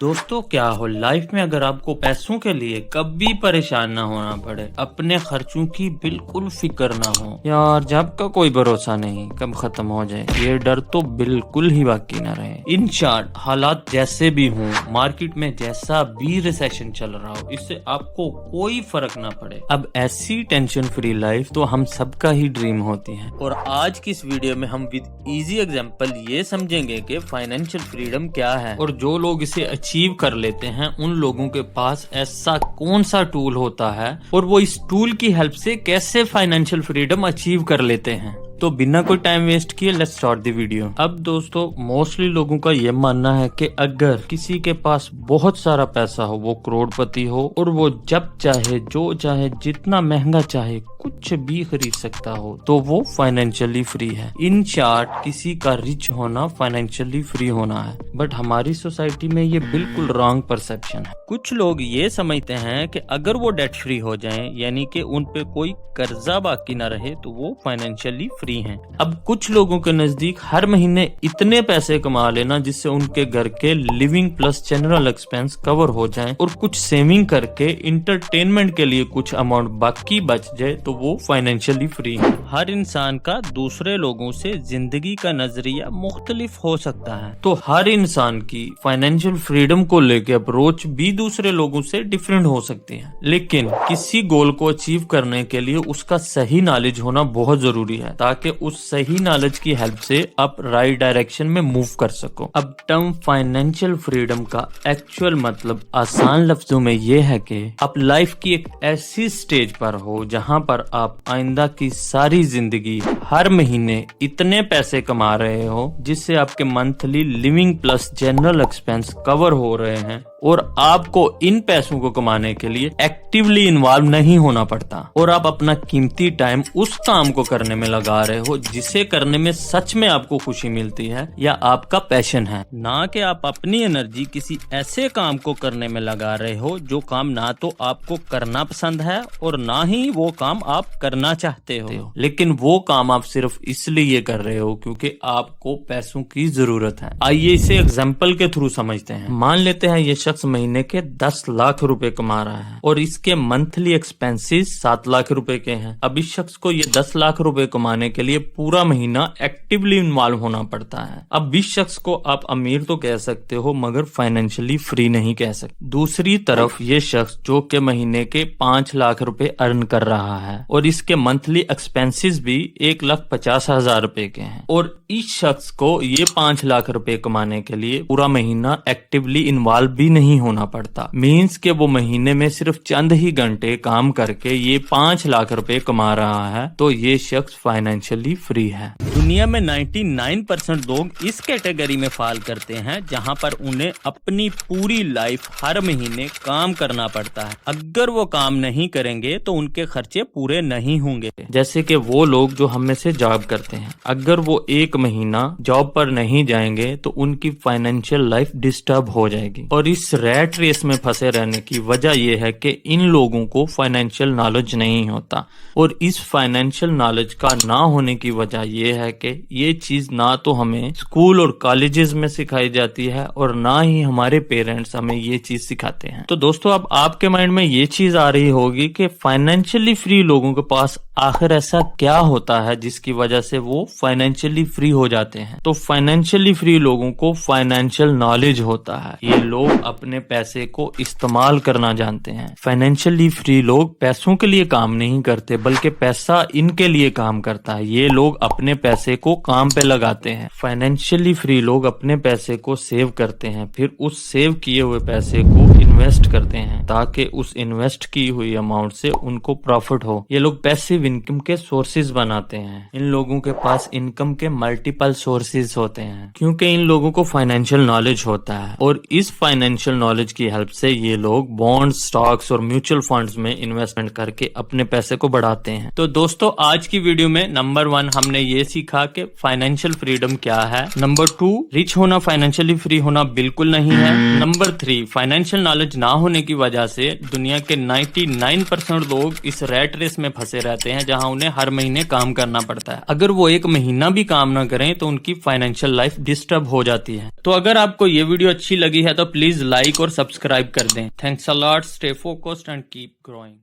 दोस्तों क्या हो लाइफ में अगर आपको पैसों के लिए कभी परेशान ना होना पड़े, अपने खर्चों की बिल्कुल फिक्र ना हो, यार जब का कोई भरोसा नहीं कब खत्म हो जाए ये डर तो बिल्कुल ही बाकी ना रहे। इन शॉर्ट हालात जैसे भी हों, मार्केट में जैसा भी रिसेशन चल रहा हो, इससे आपको कोई फर्क ना पड़े। अब ऐसी टेंशन फ्री लाइफ तो हम सबका ही ड्रीम होती है। और आज की इस वीडियो में हम विद इजी एग्जांपल ये समझेंगे कि फाइनेंशियल फ्रीडम क्या है और जो लोग इसे अचीव कर लेते हैं उन लोगों के पास ऐसा कौन सा टूल होता है और वो इस टूल की हेल्प से कैसे फाइनेंशियल फ्रीडम अचीव कर लेते हैं। तो बिना कोई टाइम वेस्ट किए लेट्स स्टार्ट द वीडियो। अब दोस्तों मोस्टली लोगों का ये मानना है कि अगर किसी के पास बहुत सारा पैसा हो, वो करोड़पति हो और वो जब चाहे जो चाहे जितना महंगा चाहे कुछ भी खरीद सकता हो, तो वो फाइनेंशियली फ्री है। इन शॉर्ट किसी का रिच होना फाइनेंशियली फ्री होना है। बट हमारी सोसाइटी में ये बिल्कुल रॉन्ग परसेप्शन है। कुछ लोग ये समझते हैं कि अगर वो डेट फ्री हो जाएं, यानी कि उन पे कोई कर्जा बाकी ना रहे, तो वो फाइनेंशियली फ्री हैं। अब कुछ लोगों के नजदीक हर महीने इतने पैसे कमा लेना जिससे उनके घर के living plus general expense cover हो जाएं और कुछ सेविंग करके इंटरटेनमेंट के लिए कुछ अमाउंट बाकी बच जाए, तो वो फाइनेंशियली फ्री है। हर इंसान का दूसरे लोगों से जिंदगी का नजरिया मुख्तलिफ हो सकता है, तो हर इंसान की फाइनेंशियल फ्रीडम को लेकर अप्रोच भी दूसरे लोगों से डिफरेंट हो सकती है। लेकिन किसी गोल को अचीव करने के लिए उसका सही नॉलेज होना बहुत जरूरी है, ताकि उस सही नॉलेज की हेल्प से आप राइट डायरेक्शन में मूव कर सको। अब टर्म फाइनेंशियल फ्रीडम का एक्चुअल मतलब आसान लफ्जों में ये है कि आप लाइफ की एक ऐसी स्टेज पर हो जहां पर आप आइंदा की सारी जिंदगी हर महीने इतने पैसे कमा रहे हो जिससे आपके monthly living plus general expense cover हो रहे हैं और आपको इन पैसों को कमाने के लिए एक्टिवली इन्वॉल्व नहीं होना पड़ता और आप अपना कीमती टाइम उस काम को करने में लगा रहे हो जिसे करने में सच में आपको खुशी मिलती है या आपका पैशन है, ना कि आप अपनी एनर्जी किसी ऐसे काम को करने में लगा रहे हो जो काम ना तो आपको करना पसंद है और ना ही वो काम आप करना चाहते हो, लेकिन वो काम आप सिर्फ इसलिए कर रहे हो क्योंकि आपको पैसों की जरूरत है। आइए इसे एग्जाम्पल के थ्रू समझते हैं। मान लेते हैं ये शख्स महीने के 10 लाख रुपए कमा रहा है और इसके मंथली एक्सपेंसेस 7 लाख रुपए के हैं। अब इस शख्स को ये 10 लाख रुपए कमाने के लिए पूरा महीना एक्टिवली इन्वॉल्व होना पड़ता है। अब इस शख्स को आप अमीर तो कह सकते हो मगर फाइनेंशियली फ्री नहीं कह सकते। दूसरी तरफ ये शख्स जो के महीने के 5 लाख रुपए अर्न कर रहा है और इसके मंथली एक्सपेंसेस भी 1,50,000 रुपए के हैं और इस शख्स को ये 5 लाख रुपए कमाने के लिए पूरा महीना एक्टिवली इन्वॉल्व भी नहीं होना पड़ता। मीन्स के वो महीने में सिर्फ चंद ही घंटे काम करके ये 5 लाख रुपए कमा रहा है, तो ये शख्स फाइनेंशियली फ्री है। दुनिया में 99% लोग इस कैटेगरी में फॉल करते हैं जहां पर उन्हें अपनी पूरी लाइफ हर महीने काम करना पड़ता है। अगर वो काम नहीं करेंगे तो उनके खर्चे पूरे नहीं होंगे। जैसे कि वो लोग जो हम में से जॉब करते हैं, अगर वो एक महीना जॉब पर नहीं जाएंगे तो उनकी फाइनेंशियल लाइफ डिस्टर्ब हो जाएगी। और इस रैट रेस में फंसे रहने की वजह यह है कि इन लोगों को फाइनेंशियल नॉलेज नहीं होता और इस फाइनेंशियल नॉलेज का ना होने की वजह यह है कि ये चीज ना तो हमें स्कूल और कॉलेजेस में सिखाई जाती है और ना ही हमारे पेरेंट्स हमें ये चीज सिखाते हैं। तो दोस्तों अब आपके माइंड में ये चीज आ रही होगी कि फाइनेंशियली फ्री लोगों के पास आखिर ऐसा क्या होता है जिसकी वजह से वो फाइनेंशियली फ्री हो जाते हैं। तो फाइनेंशियली फ्री लोगों को फाइनेंशियल नॉलेज होता है। ये लोग अपने पैसे को इस्तेमाल करना जानते हैं। फाइनेंशियली फ्री लोग पैसों के लिए काम नहीं करते बल्कि पैसा इनके लिए काम करता है। ये लोग अपने पैसे को काम पे लगाते हैं। फाइनेंशियली फ्री लोग अपने पैसे को सेव करते हैं, फिर उस सेव किए हुए पैसे को इन्वेस्ट करते हैं ताकि उस इन्वेस्ट की हुई अमाउंट से उनको प्रॉफिट हो। ये लोग पैसिव इनकम के सोर्सेज बनाते हैं। इन लोगों के पास इनकम के मल्टीपल सोर्सेज होते हैं क्योंकि इन लोगों को फाइनेंशियल नॉलेज होता है और इस फाइनेंशियल नॉलेज की हेल्प से ये लोग बॉन्ड्स, स्टॉक्स और म्यूचुअल फंड्स में इन्वेस्टमेंट करके अपने पैसे को बढ़ाते हैं। तो दोस्तों आज की वीडियो में नंबर 1 हमने ये सीखा कि फाइनेंशियल फ्रीडम क्या है। नंबर 2 रिच होना फाइनेंशियली फ्री होना बिल्कुल नहीं है। नंबर 3 फाइनेंशियल नॉलेज नॉलेज ना होने की वजह से दुनिया के 99% लोग इस रैट रेस में फंसे रहते हैं, जहां उन्हें हर महीने काम करना पड़ता है। अगर वो एक महीना भी काम ना करें तो उनकी फाइनेंशियल लाइफ डिस्टर्ब हो जाती है। तो अगर आपको ये वीडियो अच्छी लगी है तो प्लीज लाइक और सब्सक्राइब कर दें। Thanks a lot, stay focused and keep growing.